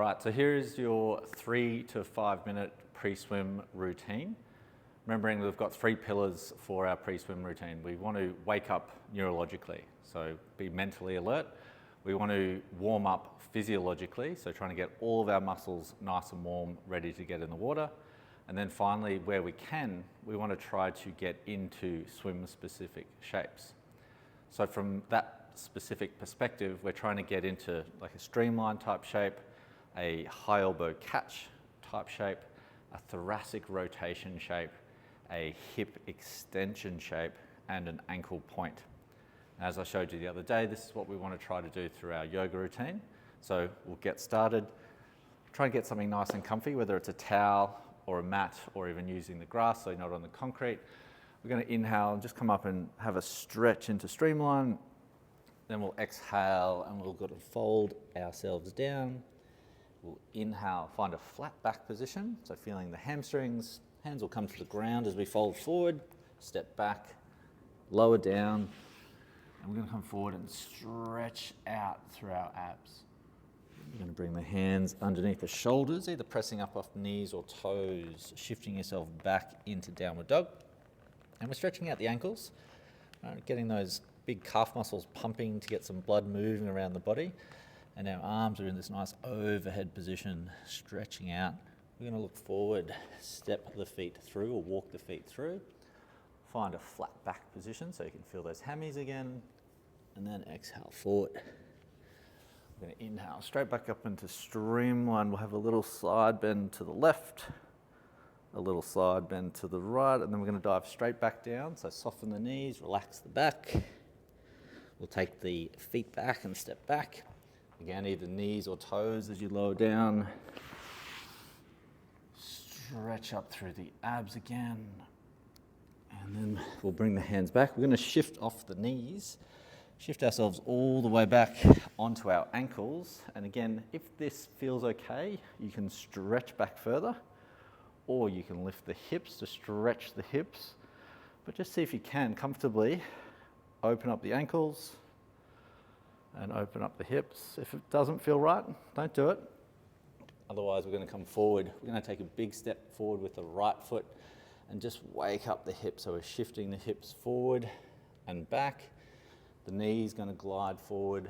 right, so here is your 3 to 5 minute pre-swim routine. Remembering we've got 3 pillars for our pre-swim routine. We want to wake up neurologically, so be mentally alert. We want to warm up physiologically, so trying to get all of our muscles nice and warm, ready to get in the water. And then finally, where we can, we want to try to get into swim-specific shapes. So from that specific perspective, we're trying to get into like a streamline type shape, a high elbow catch type shape, a thoracic rotation shape, a hip extension shape, and an ankle point. As I showed you the other day, this is what we want to try to do through our yoga routine. So we'll get started, try and get something nice and comfy, whether it's a towel or a mat or even using the grass so you're not on the concrete. We're going to inhale and just come up and have a stretch into streamline. Then we'll exhale and we'll go to fold ourselves down. We'll inhale, find a flat back position, so feeling the hamstrings. Hands will come to the ground as we fold forward, step back, lower down, and we're going to come forward and stretch out through our abs. You're going to bring the hands underneath the shoulders, either pressing up off knees or toes, shifting yourself back into downward dog. And we're stretching out the ankles, getting those big calf muscles pumping to get some blood moving around the body. And our arms are in this nice overhead position, stretching out. We're going to look forward, step the feet through or walk the feet through. Find a flat back position so you can feel those hammies again. And then exhale forward. We're going to inhale straight back up into streamline. We'll have a little side bend to the left, a little side bend to the right, and then we're going to dive straight back down. So soften the knees, relax the back. We'll take the feet back and step back. Again, either knees or toes as you lower down. Stretch up through the abs again. And then we'll bring the hands back. We're going to shift off the knees, shift ourselves all the way back onto our ankles. And again, if this feels okay, you can stretch back further, or you can lift the hips to stretch the hips. But just see if you can comfortably open up the ankles and open up the hips. If it doesn't feel right, don't do it. Otherwise, we're going to come forward. We're going to take a big step forward with the right foot and just wake up the hips. So we're shifting the hips forward and back. The knee's going to glide forward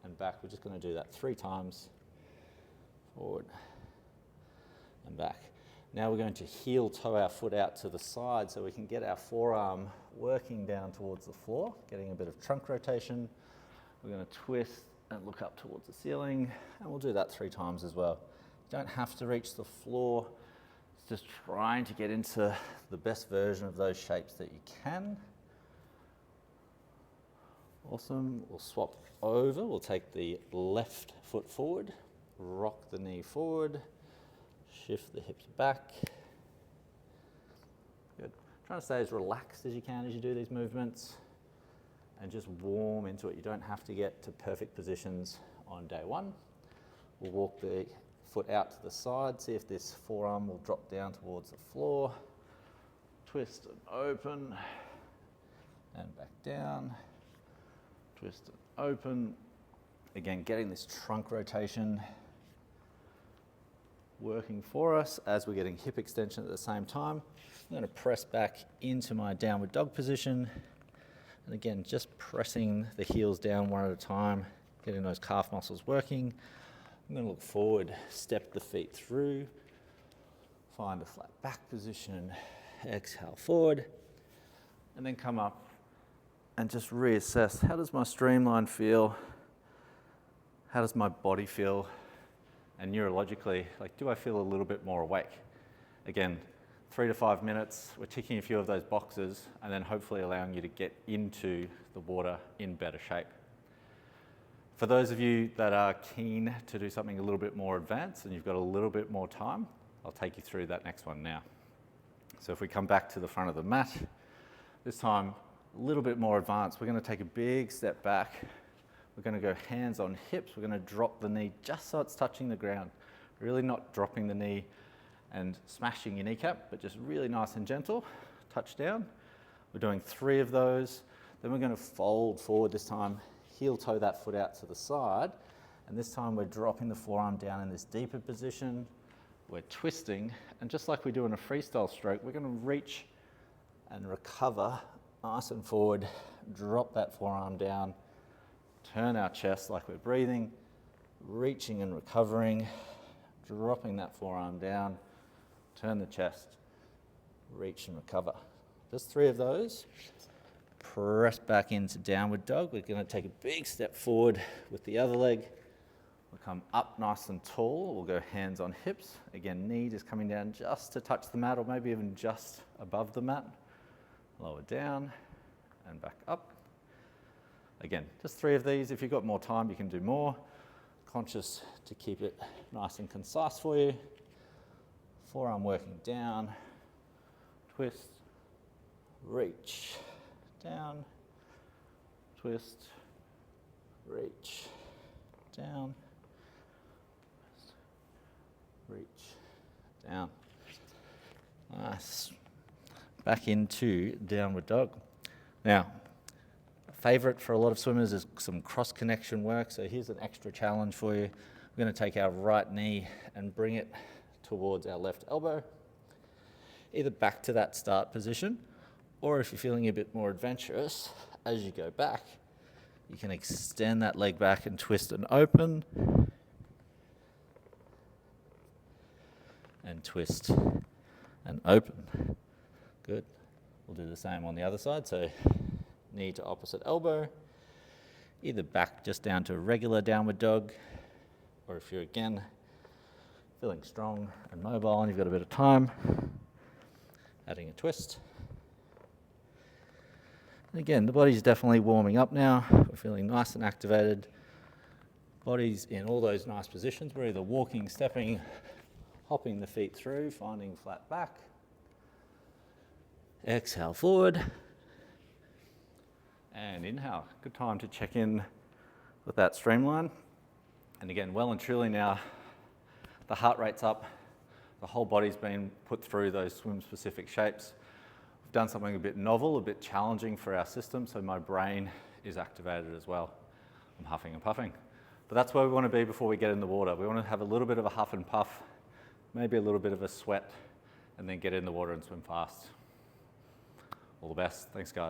and back. We're just going to do that 3 times. Forward and back. Now we're going to heel toe our foot out to the side so we can get our forearm working down towards the floor, getting a bit of trunk rotation. We're going to twist and look up towards the ceiling, and we'll do that 3 times as well. You don't have to reach the floor. It's just trying to get into the best version of those shapes that you can. Awesome. We'll swap over. We'll take the left foot forward, rock the knee forward, shift the hips back. Good. Trying to stay as relaxed as you can as you do these movements and just warm into it. You don't have to get to perfect positions on day 1. We'll walk the foot out to the side, see if this forearm will drop down towards the floor. Twist and open and back down. Twist and open. Again, getting this trunk rotation working for us as we're getting hip extension at the same time. I'm going to press back into my downward dog position. And again, just pressing the heels down one at a time, getting those calf muscles working. I'm going to look forward, step the feet through, find a flat back position, exhale forward, and then come up and just reassess. How does my streamline feel? How does my body feel? And neurologically, like, do I feel a little bit more awake? Again, 3 to 5 minutes, we're ticking a few of those boxes and then hopefully allowing you to get into the water in better shape. For those of you that are keen to do something a little bit more advanced and you've got a little bit more time, I'll take you through that next one now. So if we come back to the front of the mat, this time a little bit more advanced, we're going to take a big step back. We're going to go hands on hips. We're going to drop the knee just so it's touching the ground. Really not dropping the knee and smashing your kneecap, but just really nice and gentle. Touch down. We're doing 3 of those. Then we're going to fold forward this time, heel toe that foot out to the side, And this time we're dropping the forearm down in this deeper position. We're twisting, and just like we do in a freestyle stroke, we're going to reach and recover nice and forward, drop that forearm down, turn our chest like we're breathing, reaching and recovering, dropping that forearm down, turn the chest, reach and recover. Just 3 of those. Press back into downward dog. We're going to take a big step forward with the other leg. We'll come up nice and tall. We'll go hands on hips. Again, knee just coming down just to touch the mat, or maybe even just above the mat. Lower down and back up. Again, just 3 of these. If you've got more time, you can do more. Conscious to keep it nice and concise for you. Forearm working down, twist, reach, down, twist, reach, down, twist, reach, down. Nice. Back into downward dog. Now, a favourite for a lot of swimmers is some cross connection work. So here's an extra challenge for you. We're going to take our right knee and bring it towards our left elbow, either back to that start position, or if you're feeling a bit more adventurous, as you go back, you can extend that leg back and twist and open, and twist and open. Good. We'll do the same on the other side. So knee to opposite elbow, either back just down to a regular downward dog, or if you're again feeling strong and mobile and you've got a bit of time, adding a twist. And again, the body's definitely warming up now. We're feeling nice and activated. Body's in all those nice positions. We're either walking, stepping, hopping the feet through, finding flat back. Exhale forward. And inhale. Good time to check in with that streamline. And again, well and truly now, the heart rate's up. The whole body's been put through those swim-specific shapes. We've done something a bit novel, a bit challenging for our system, so my brain is activated as well. I'm huffing and puffing. But that's where we want to be before we get in the water. We want to have a little bit of a huff and puff, maybe a little bit of a sweat, and then get in the water and swim fast. All the best. Thanks, guys.